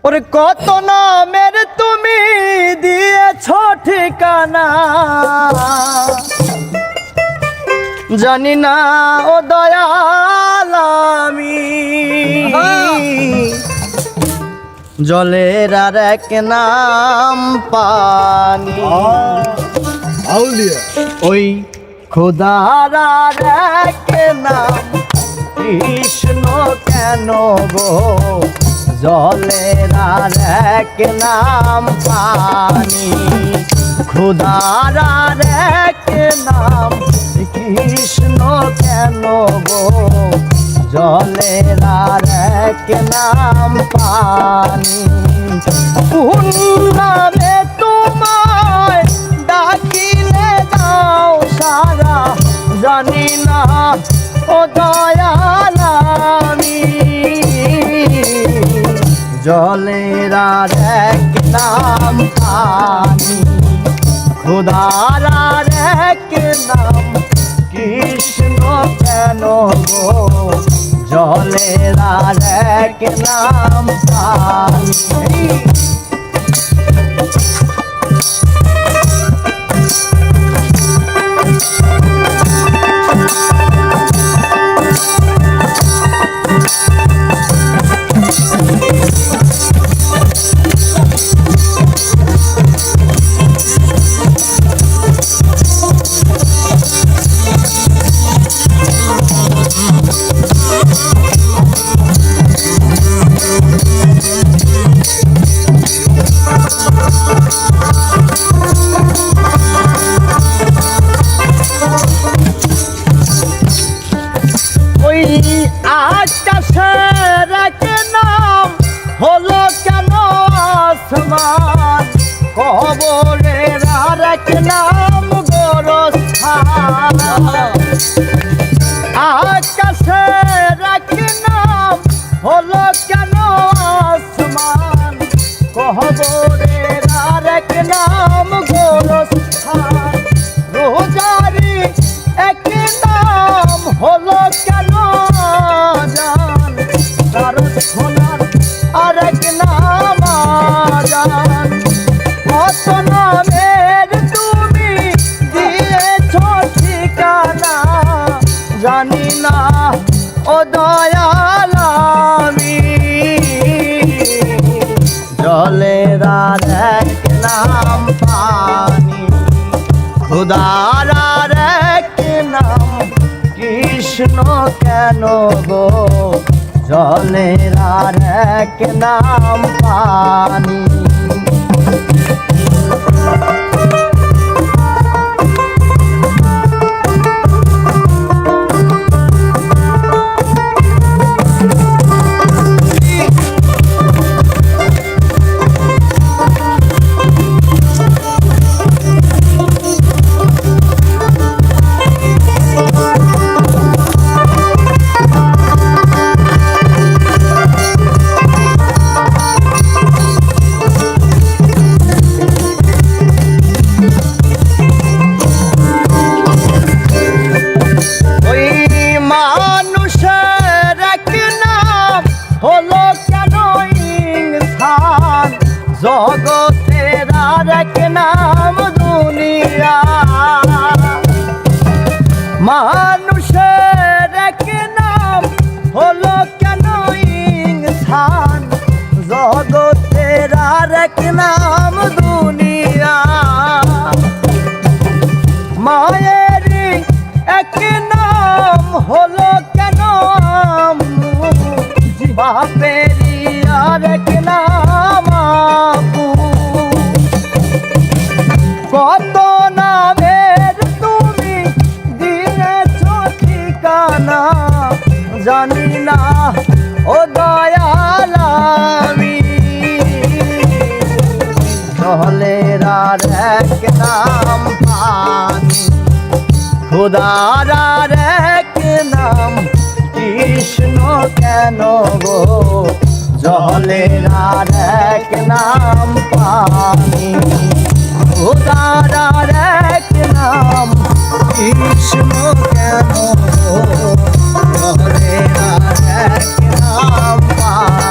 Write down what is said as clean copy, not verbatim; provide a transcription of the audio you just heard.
ওরে কত নামের তুমি দিয়েছ ঠিকানা, জানি না ও দয়াল আমি জলের আর এক নাম পানি। ওই খোদার আর এক নাম কৃষ্ণ কেন গো, জলের আর এক নাম পানি। খোদার আর এক নাম কৃষ্ণ কেন গো, জলের আর এক নাম পানি। কোন নামে তোমায় ডাকিলে দাও সারা, জানি না ও দয়াল আমি জলের আর এক নাম পানি। খোদার আর এক নাম কৃষ্ণ কেন গো, জলের আর এক নাম পানি। আকাশের এক নাম হলো কেন আসমান, কবরের আর এক নাম গোরস্থান। আকাশের এক নাম হলো কেন আসমান, কবরের আর এক নাম গোরস্থান। রোজারি এক নাম হলো কেন জান, প্রার্থনার আর এক নাম আজান। কত নামের তুমি দিয়েছ ঠিকানা, জানি না ও দয়াল আমি জলের আর এক নাম পানি। খোদার আর এক নাম কৃষ্ণ কেন গো, জলের আর এক নাম পানি। জগতের আর এক নাম দুনিয়া, মানুষের এক নাম হলো কেন ইনসান। জগতের আর এক নাম দুনিয়া, মায়ের এক নাম হলো কেন বাপেরই আর এক নাম আপু। কত নামের তুমি দিয়েছ ঠিকানা, জানি না ও দয়াল আমি জলের আর এক নাম পানি। খোদার আর এক নাম কৃষ্ণ কেন গো, জলের আর এক নাম পানি। খোদার আর এক নাম কৃষ্ণ কেন গো, জলের আর এক নাম পানি।